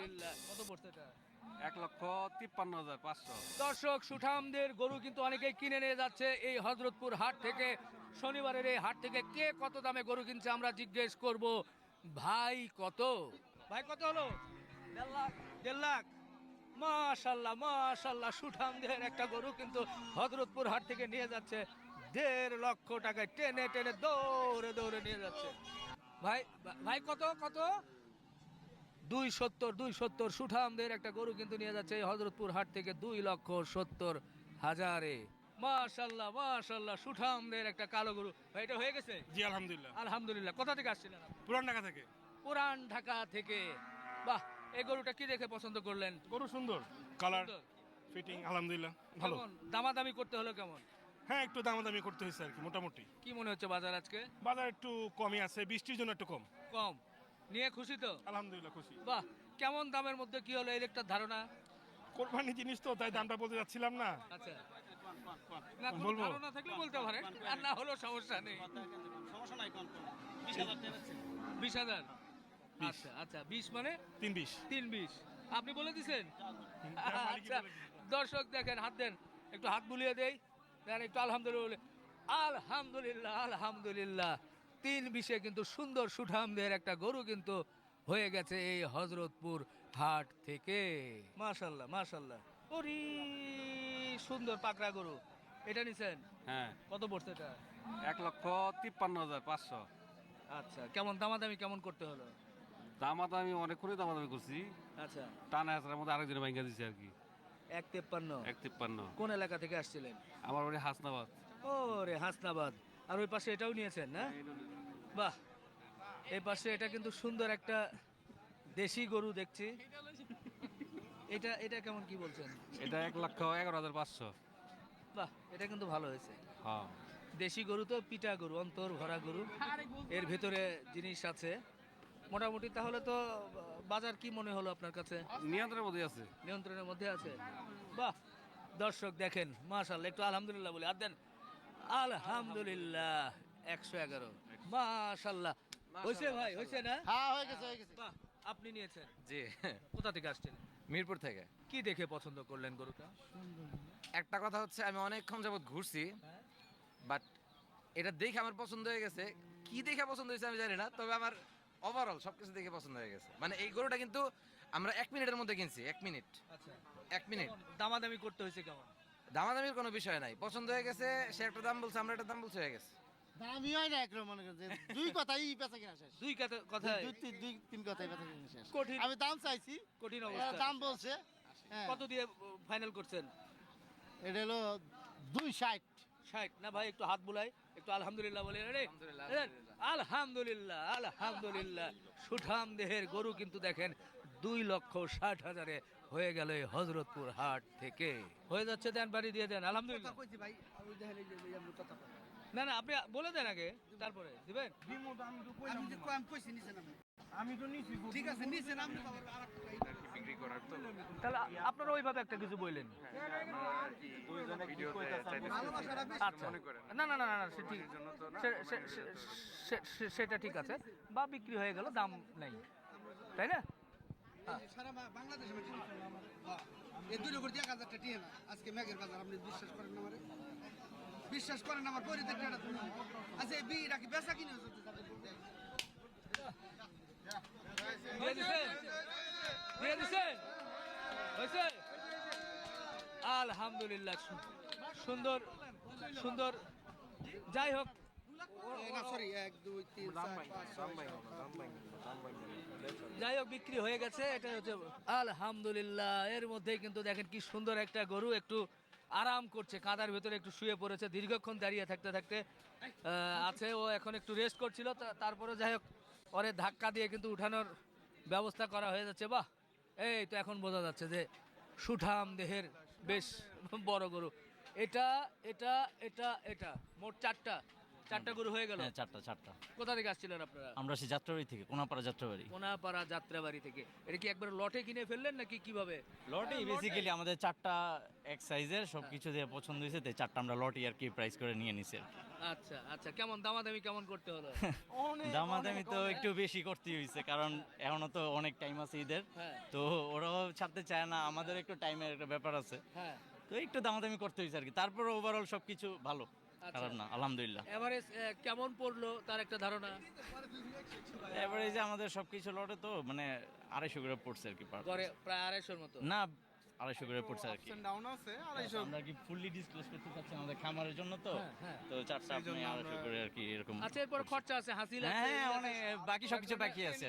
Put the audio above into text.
আলহামদুলিল্লাহ। কত পড়ছে এটা? 1,53,500। দর্শক, সুঠামদের গরু কিন্তু অনেকেই কিনে নিয়ে যাচ্ছে এই হযরতপুর হাট থেকে। শনিবারের এই হাট থেকে কে কত দামে গরু কিনছে আমরা জিজ্ঞেস করব। ভাই কত? ভাই কত হলো? 1.5 লাখ। 1.5 লাখ। মাশাআল্লাহ মাশাআল্লাহ, সুঠামদের একটা গরু কিন্তু হযরতপুর হাট থেকে নিয়ে যাচ্ছে 1.5 লক্ষ টাকায়, টেনে টেনে দৌড়ে দৌড়ে নিয়ে যাচ্ছে। ভাই ভাই কত কত? 270 সুঠামদের একটা গরু কিন্তু নিয়ে যাচ্ছে এই হযরতপুর হাট থেকে 2,70,000-এ। মাশাআল্লাহ মাশাআল্লাহ, সুঠামদের একটা কালো গরু। ভাই এটা হয়ে গেছে? জি আলহামদুলিল্লাহ। আলহামদুলিল্লাহ। কোথা থেকে আসছিলেন আপনি? পুরান ঢাকা থেকে। পুরান ঢাকা থেকে। বাহ, এই গরুটা কি দেখে পছন্দ করলেন? গরু সুন্দর, কালার, সুন্দর। ফিটিং আলহামদুলিল্লাহ ভালো। কেমন দামাদামি করতে হলো কেমন? হ্যাঁ একটু দামাদামি করতে হয়েছে আর কি, মোটামুটি কি মনে হচ্ছে বাজার আজকে? বাজার একটু কমই আছে, বৃষ্টির জন্য একটু কম। কম নিয়ে খুশি তো? আলহামদুলিল্লাহ খুশি। বাহ, কেমন দামের মধ্যে কি হলো এর একটা ধারণা? কোরবানি জিনিস তো, তাই দামটা বলতে যাচ্ছিলাম না। আচ্ছা, না কোনো বলবো? ধারণা থাকলে বলতে পারেন, আর না হলো সমস্যা নেই। সমস্যা নাই, কোন 20,000 টাকা 20,000। আচ্ছা আচ্ছা, 20 মানে 320। 320 আপনি বলে দিছেন? মালিকই আচ্ছা, বলে দিছে। দর্শক দেখেন, হাত দেন, একটু হাত বুলিয়ে দেই, দেন একটু আলহামদুলিল্লাহ। আলহামদুলিল্লাহ আলহামদুলিল্লাহ, 320-এ কিন্তু সুন্দর সুঠামদের একটা গরু কিন্তু হয়ে গেছে এই হযরতপুর হাট থেকে। মাশাআল্লাহ মাশাআল্লাহ, ওরে সুন্দর পাকড়া গরু। এটা নিছেন? হ্যাঁ, কত পড়ছে এটা? 1,53,500। আচ্ছা, কেমন দামাদামি কেমন করতে হলো? দামাদামি অনেকক্ষণই দামাদামি করছি, আচ্ছা, টানা আসার মধ্যে আরেকজনে ভাঙ্গা দিচ্ছে আর কি। 153। 1,53। কোন এলাকা থেকে আসছিলেন? আমার বাড়ি হাসনাবাদ। ও রে, হাসনাবাদ। আর ওই পাশে এটাও নিয়েছেন না? বাহ, এই পাশে এটা কিন্তু সুন্দর একটা দেশি গরু দেখছি। এটা এটা কেমন কি বলছেন? এটা 1,11,500। বাহ, এটা কিন্তু ভালো হয়েছে। হ্যাঁ, দেশি গরু তো পিটা গরু, অন্তর ভরা গরু, এর ভিতরে জিনিস আছে মোটামুটি। তাহলে তো বাজার কি মনে হলো আপনার কাছে? নিয়ন্ত্রণের মধ্যে আছে। নিয়ন্ত্রণের মধ্যে আছে। বাহ, দর্শক দেখেন, মাশাআল্লাহ, একটু আলহামদুলিল্লাহ বলি, আর দেন আলহামদুলিল্লাহ। 111, মাশাআল্লাহ। হয়েছে ভাই, হয়েছে না? হ্যাঁ হয়ে গেছে হয়ে গেছে। বাহ, আপনি নিয়েছেন? জি, কোথা থেকে আসছেন? মিরপুর থেকে। কি দেখে পছন্দ করলেন গরুটা? একটা কথা হচ্ছে, আমি অনেকক্ষণ যাবত ঘুরছি, হ্যাঁ? বাট এটা দেখে আমার পছন্দ হয়ে গেছে। কি দেখে পছন্দ হয়েছে আমি জানি না, তবে আমার ওভারঅল সবকিছু দেখে পছন্দ হয়ে গেছে। মানে এই গরুটা কিন্তু আমরা 1 মিনিটের মধ্যে কিনছি। 1 মিনিট, আচ্ছা, 1 মিনিট। কেমন দামাদামি করতে হয়েছে কেমন? দামাদামির কোনো বিষয় নাই, পছন্দ হয়ে গেছে। সে একটা দাম বলছে, আমরা একটা দাম বলছে, হয়ে গেছে। দামি হয় না একরকম, মনে করেন যে দুই কথাই বেচা কিনা শেষ। দুই কথায় দুই তিন কথাই বেচা কিনা শেষ। কঠিন। আমি দাম চাইছি, কঠিন এরা অবস্থা। দাম বলছে। হ্যাঁ, কত দিয়ে ফাইনাল করছেন? এটা হলো 260। 60 না ভাই, একটু হাত বুলাই, একটু আলহামদুলিল্লাহ বলে রে। আলহামদুলিল্লাহ, আলহামদুলিল্লাহ আলহামদুলিল্লাহ। সুঠাম দেহের গরু কিন্তু দেখেন 2,60,000-এ হয়ে গেল এই হযরতপুর হাট থেকে। হয়ে যাচ্ছে, দেন বাড়ি দিয়ে দেন, আলহামদুলিল্লাহ। না না, আপনি বলে দেন আগে, তারপরে দিবেন। তাহলে আপনারা ওইভাবে একটা কিছু বললেন। আচ্ছা, না না না না না, সে ঠিক, সেটা ঠিক আছে। বা বিক্রি হয়ে গেল, দাম নেই, তাই না? সারা বাংলাদেশে এই দুটো করে 1,000 টাকা টিয়ে না আজকে মেঘের বাজার। আপনি বিশ্বাস করেন না আমারে? বিশ্বাস করেন না আমার পরিতে টাকা তুমি? আচ্ছা, এই বিড়িটা কি বেচা কিনে হচ্ছে? দিয়ে দিছেন? দিয়ে দিছেন? হয়েছে? আলহামদুলিল্লাহ, সুন্দর সুন্দর। যাই হোক, না সরি, 1 2 3 4 5 6 যাই হোক, বিক্রি হয়ে গেছে। এটা হচ্ছে আলহামদুলিল্লাহ। এর মধ্যেই কিন্তু দেখেন কি সুন্দর একটা গরু একটু আরাম করছে, কাদার ভেতরে একটু শুয়ে পড়েছে। দীর্ঘক্ষণ দাঁড়িয়ে থাকতে থাকতে আছে, ও এখন একটু রেস্ট করছিল। তারপরে যাই হোক, ওরে ধাক্কা দিয়ে কিন্তু উঠানোর ব্যবস্থা করা হয়ে যাচ্ছে। বাহ, এই তো এখন বোঝা যাচ্ছে যে সুঠাম দেহের বেশ বড় গরু। এটা এটা এটা এটা মোট 4টা। চারটা গরু হয়ে গেল? হ্যাঁ চারটা কোথা থেকে আসছিলেন আপনারা? আমরা সেই যাত্রাবাড়ি থেকে কোনাপাড়া যাত্রাবাড়ি। কোনাপাড়া যাত্রাবাড়ি থেকে। এটা কি একবার লটে কিনে ফেললেন নাকি কিভাবে? লটেই বেসিক্যালি আমাদের চারটা এক সাইজের সবকিছু দিয়ে পছন্দ হয়েছে, তাই চারটা আমরা লটই আর কি প্রাইস করে নিয়ে নিছি আর কি। আচ্ছা আচ্ছা, কেমন দামাদামি কেমন করতে হলো? দামাদামি তো একটু বেশি করতে হয়েছে, কারণ এখনো তো অনেক টাইম আছে ঈদের, হ্যাঁ তো ওরাও ছাড়তে চায় না, আমাদের একটু টাইমের একটা ব্যাপার আছে, হ্যাঁ। তো একটু দামাদামি করতে হয়েছে আর কি। তারপর ওভারঅল সবকিছু ভালো, খারাপ না, আলহামদুলিল্লাহ। এভারেজ কেমন পড়লো তার একটা ধারণা? এবারে যে আমাদের সবকিছু লটে তো মানে 250 করে পড়ছে আর কি per গড়ে piece। প্রায় 250 মতো। না 250 করে পড়ছে আর কি। ডাউন আছে আড়াইশো। আমরা কি ফুললি ডিসক্লোজ করতে চাচ্ছি আমাদের খামারের জন্য তো, হ্যাঁ, হ্যাঁ। তো চারটা আপনি 250 করে আর কি এরকম। আচ্ছা, এরপর খরচা আছে, হাসিল আছে, হ্যাঁ এগুলো আছে। অনেক বাকি সবকিছু বাকি আছে।